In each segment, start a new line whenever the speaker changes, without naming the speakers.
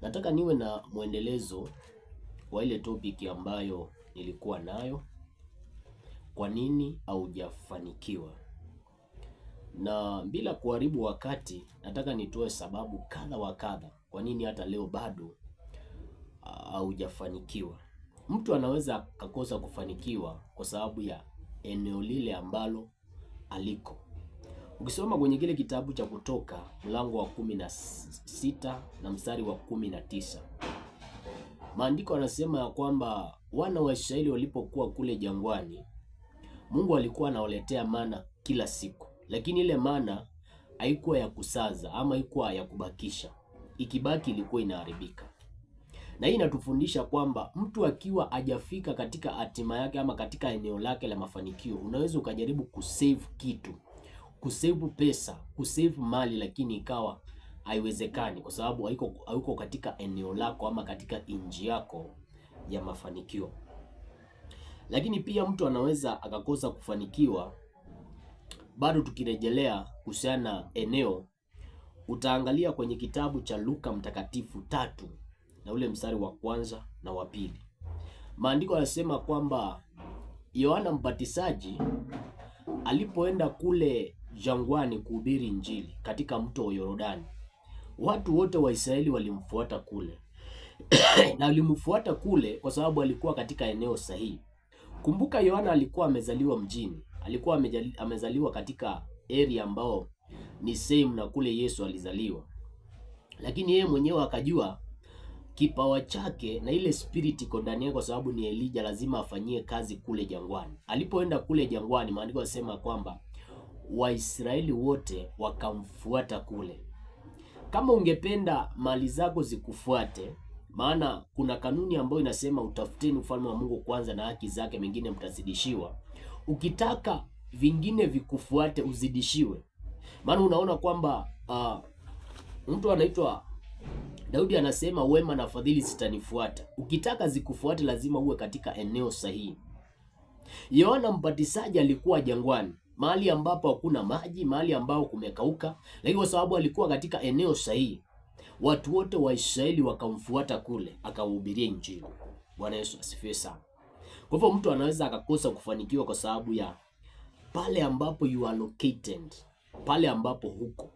Nataka niwe na mwendelezo wa ile topic ambayo nilikuwa nayo, kwa nini haujafanikiwa. Na bila kuharibu wakati, nataka nitoe sababu kadha wa kadha kwa nini hata leo bado haujafanikiwa. Mtu anaweza akakosa kufanikiwa kwa sababu ya eneo lile ambalo aliko. Ukisoma kwenye kile kitabu cha Kutoka mlango wa 16 na mstari wa 19, maandiko yanasema ya kwamba wana wa Israeli walipokuwa kule jangwani, Mungu alikuwa anawaletea mana kila siku, lakini ile mana haikuwa ya kusaza ama haikuwa ya kubakisha. Ikibaki ilikuwa inaharibika. Na hii inatufundisha kwamba mtu akiwa hajafika katika hatima yake ama katika eneo lake la mafanikio, unaweza ukajaribu kusave kitu, kusave pesa, kusave mali, lakini ikawa haiwezekani kwa sababu haiko katika eneo lako ama katika inji yako ya mafanikio. Lakini pia mtu anaweza akakosa kufanikiwa. Bado tukirejelea kuhusiana na eneo, utaangalia kwenye kitabu cha Luka mtakatifu 3 na ule mstari wa 1 na wa 2. Maandiko yanasema kwamba Yohana Mbatizaji alipoenda kule jangwani kuhubiri Injili katika mto wa Yordani, watu wote wa Israeli walimfuata kule na walimfuata kule kwa sababu alikuwa katika eneo sahihi. Kumbuka Yohana alikuwa amezaliwa mjini, alikuwa amezaliwa katika area ambao ni same na kule Yesu alizaliwa, lakini yeye mwenyewe akajua kipawa chake na ile spirit iko ndani yake, kwa sababu ni Elijah, lazima afanyie kazi kule jangwani. Alipoenda kule jangwani, maandiko yanasema kwamba Waisraeli wote wakamfuata kule. Kama ungependa mali zako zikufuate, maana kuna kanuni ambayo inasema utafuteni ufalme wa Mungu kwanza na haki zake, mengine mtazidishiwa. Ukitaka vingine vikufuate uzidishiwe. Maana unaona kwamba mtu anaitwa Daudi anasema wema na fadhili zitanifuata. Ukitaka zikufuate lazima uwe katika eneo sahihi. Yohana Mbatizaji alikuwa jangwani, mahali ambapo hakuna maji, mahali ambao kumekauka, lakini kwa sababu alikuwa katika eneo sahihi, watu wote wa Israeli wakamfuata kule, akawahubiria Injili. Bwana Yesu asifiwe sana. Kwa hivyo mtu anaweza akakosa kufanikiwa kwa sababu ya pale ambapo you are located, pale ambapo huko.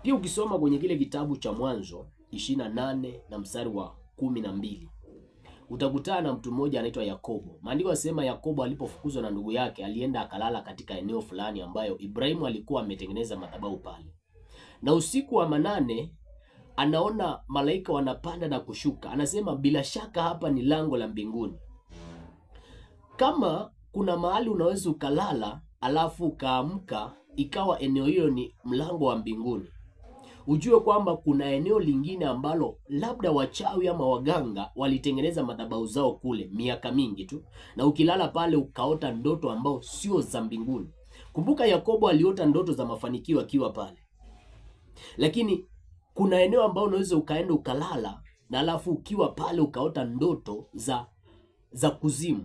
Pia ukisoma kwenye kile kitabu cha Mwanzo 28 na mstari wa 12, utakutana na mtu mmoja anaitwa Yakobo. Maandiko yanasema Yakobo alipofukuzwa na ndugu yake, alienda akalala katika eneo fulani ambayo Ibrahimu alikuwa ametengeneza madhabahu pale. Na usiku wa manane anaona malaika wanapanda na kushuka. Anasema bila shaka hapa ni lango la mbinguni. Kama kuna mahali unaweza ukalala alafu ukaamka ikawa eneo hilo ni mlango wa mbinguni, ujue kwamba kuna eneo lingine ambalo labda wachawi ama waganga walitengeneza madhabahu zao kule miaka mingi tu, na ukilala pale ukaota ndoto ambao sio za mbinguni. Kumbuka Yakobo aliota ndoto za mafanikio akiwa pale, lakini kuna eneo ambao unaweza ukaenda ukalala na alafu ukiwa pale ukaota ndoto za kuzimu.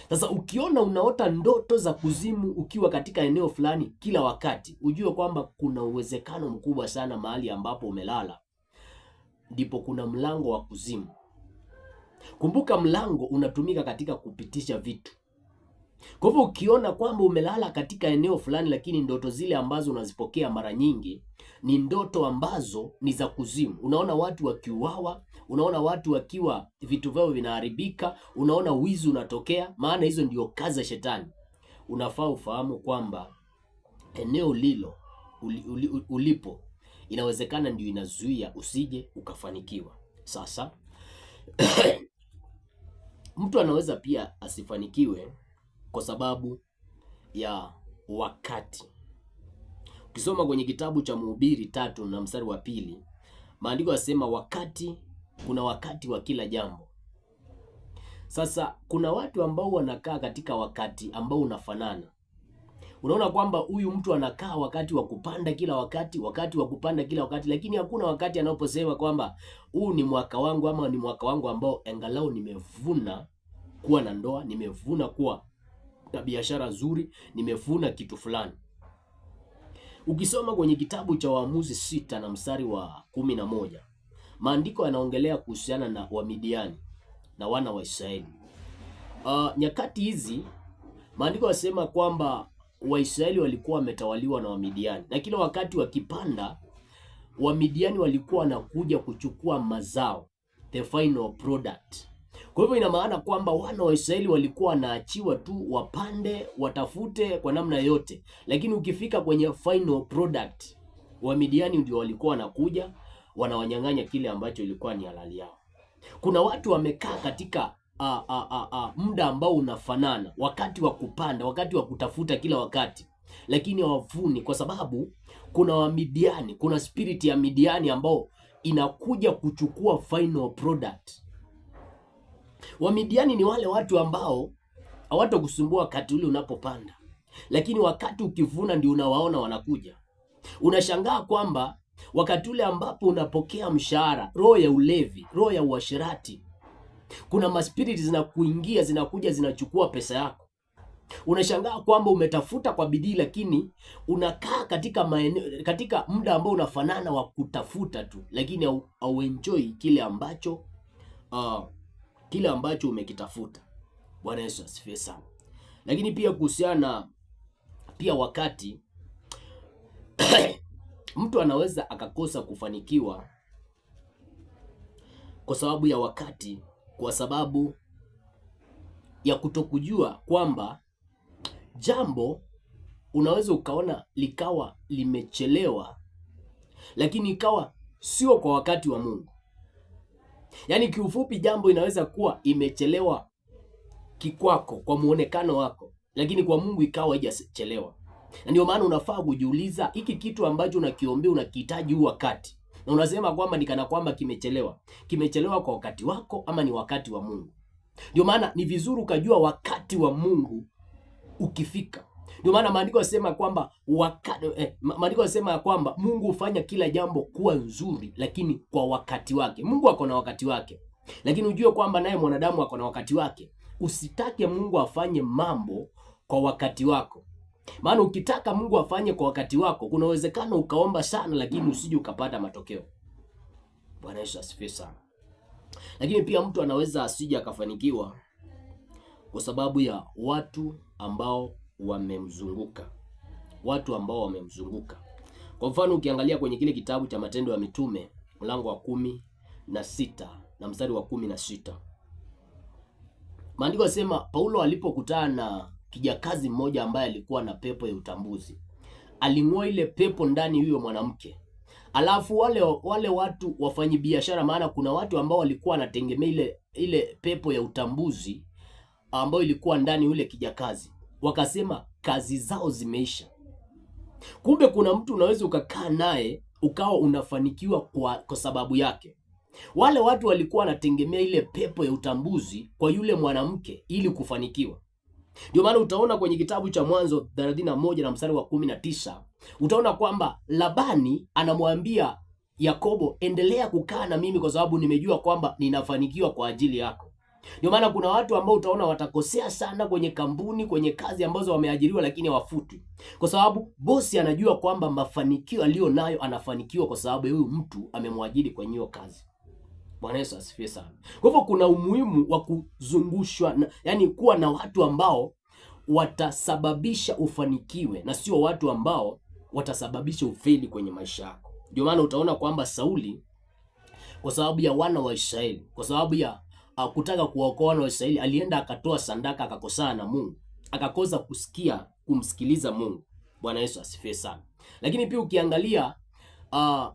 Sasa ukiona unaota ndoto za kuzimu ukiwa katika eneo fulani kila wakati, ujue kwamba kuna uwezekano mkubwa sana mahali ambapo umelala ndipo kuna mlango wa kuzimu. Kumbuka mlango unatumika katika kupitisha vitu. Kwa hivyo ukiona kwamba umelala katika eneo fulani, lakini ndoto zile ambazo unazipokea mara nyingi ni ndoto ambazo ni za kuzimu, unaona watu wakiuawa, unaona watu wakiwa vitu vyao vinaharibika, unaona wizi unatokea, maana hizo ndio kazi za shetani. Unafaa ufahamu kwamba eneo lilo ulipo inawezekana ndio inazuia usije ukafanikiwa. Sasa mtu anaweza pia asifanikiwe kwa sababu ya wakati. Ukisoma kwenye kitabu cha Mhubiri 3 na mstari wa 2, maandiko yasema kuna wakati wa kila jambo. Sasa kuna watu ambao wanakaa katika wakati ambao unafanana. Unaona kwamba huyu mtu anakaa wakati wa kupanda kila wakati wa kupanda kila wakati, lakini hakuna wakati anaposema kwamba huu ni mwaka wangu ama ni mwaka wangu ambao angalau nimevuna kuwa na ndoa, nimevuna kuwa na biashara nzuri, nimevuna kitu fulani. Ukisoma kwenye kitabu cha Waamuzi 6 na mstari wa 11, maandiko yanaongelea kuhusiana na Wamidiani na wana wa Israeli. Nyakati hizi maandiko yasema kwamba Waisraeli walikuwa wametawaliwa na Wamidiani, na kila wakati wakipanda, Wamidiani walikuwa wanakuja kuchukua mazao, the final product. Kwa hivyo ina maana kwamba wana wa Israeli walikuwa wanaachiwa tu wapande, watafute kwa namna yote, lakini ukifika kwenye final product, Wamidiani ndio walikuwa wanakuja wanawanyang'anya kile ambacho ilikuwa ni halali yao. Kuna watu wamekaa katika muda ambao unafanana, wakati wa kupanda, wakati wa kutafuta kila wakati, lakini hawavuni kwa sababu kuna Wamidiani, kuna spirit ya Midiani ambao inakuja kuchukua final product. Wamidiani ni wale watu ambao hawatakusumbua wakati ule unapopanda, lakini wakati ukivuna ndio unawaona wanakuja. Unashangaa kwamba wakati ule ambapo unapokea mshahara, roho ya ulevi, roho ya uasherati, kuna maspiriti zinakuingia, zinakuja, zinachukua pesa yako. Unashangaa kwamba umetafuta kwa bidii, lakini unakaa katika maeneo, katika muda ambao unafanana wa kutafuta tu, lakini hauenjoy kile ambacho umekitafuta. Bwana Yesu asifiwe sana. Lakini pia kuhusiana pia wakati mtu anaweza akakosa kufanikiwa kwa sababu ya wakati, kwa sababu ya kutokujua kwamba jambo unaweza ukaona likawa limechelewa, lakini ikawa sio kwa wakati wa Mungu. Yaani kiufupi, jambo inaweza kuwa imechelewa kikwako, kwa muonekano wako, lakini kwa Mungu ikawa haijachelewa. Na ndio maana unafaa kujiuliza, hiki kitu ambacho unakiombea unakihitaji huu wakati, na unasema kwamba ni kana kwamba kimechelewa kwa wakati wako ama ni wakati wa Mungu. Ndio maana ni vizuri ukajua wakati wa Mungu ukifika. Ndio maana maandiko yasema kwamba Mungu hufanya kila jambo kuwa nzuri, lakini kwa wakati wake. Mungu ako na wakati wake, lakini ujue kwamba naye mwanadamu ako na wakati wake. Usitake Mungu afanye mambo kwa wakati wako, maana ukitaka Mungu afanye kwa wakati wako, kuna uwezekano ukaomba sana, lakini usije ukapata matokeo. Bwana Yesu asifiwe sana. Lakini pia mtu anaweza asije akafanikiwa kwa sababu ya watu ambao wamemzunguka. Kwa mfano, ukiangalia kwenye kile kitabu cha Matendo ya Mitume mlango wa 16 na mstari wa 16, maandiko yasema Paulo alipokutana na kijakazi mmoja ambaye alikuwa na pepo ya utambuzi, aling'oa ile pepo ndani huyo mwanamke. Alafu wale watu wafanyi biashara, maana kuna watu ambao walikuwa wanategemea ile pepo ya utambuzi ambayo ilikuwa ndani yule kijakazi, wakasema kazi zao zimeisha. Kumbe kuna mtu unaweza ukakaa naye ukawa unafanikiwa kwa sababu yake. Wale watu walikuwa wanategemea ile pepo ya utambuzi kwa yule mwanamke ili kufanikiwa. Ndio maana utaona kwenye kitabu cha Mwanzo 31 na mstari wa 19, utaona kwamba Labani anamwambia Yakobo, endelea kukaa na mimi kwa sababu nimejua kwamba ninafanikiwa kwa ajili yako. Ndio maana kuna watu ambao utaona watakosea sana kwenye kampuni, kwenye kazi ambazo wameajiriwa, lakini hawafutwi, kwa sababu bosi anajua kwamba mafanikio aliyonayo anafanikiwa kwa sababu huyu mtu amemwajiri kwenye hiyo kazi. Bwana Yesu asifiwe sana. Kwa hivyo kuna umuhimu wa kuzungushwa yani kuwa na watu ambao watasababisha ufanikiwe na sio watu ambao watasababisha ufeli kwenye maisha yako. Ndio maana utaona kwamba Sauli, kwa sababu ya wana wa Israeli, kwa sababu ya kutaka kuwaokoa wana wa Israeli, alienda akatoa sadaka, akakosana na Mungu, akakosa kumsikiliza Mungu. Bwana Yesu asifiwe sana. Lakini pia ukiangalia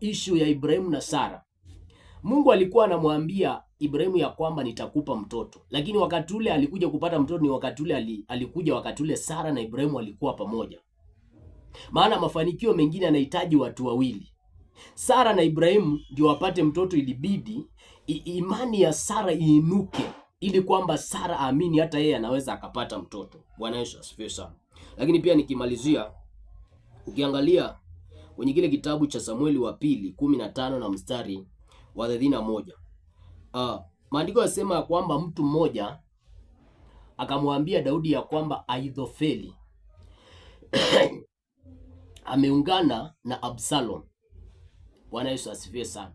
issue ya Ibrahimu na Sara, Mungu alikuwa anamwambia Ibrahimu ya kwamba nitakupa mtoto, lakini wakati ule alikuja kupata mtoto ni wakati ule alikuja wakati ule Sara na Ibrahimu walikuwa pamoja. Maana mafanikio mengine yanahitaji watu wawili. Sara na Ibrahimu ndio wapate mtoto, ilibidi imani ya Sara iinuke ili kwamba Sara aamini hata yeye anaweza akapata mtoto. Bwana Yesu asifiwe sana. Lakini pia nikimalizia, ukiangalia kwenye kile kitabu cha Samueli wa pili 15 na mstari wa 31, maandiko yasema kwamba mtu mmoja akamwambia Daudi ya kwamba Ahithofeli ameungana na Absalom. Bwana Yesu asifiwe sana.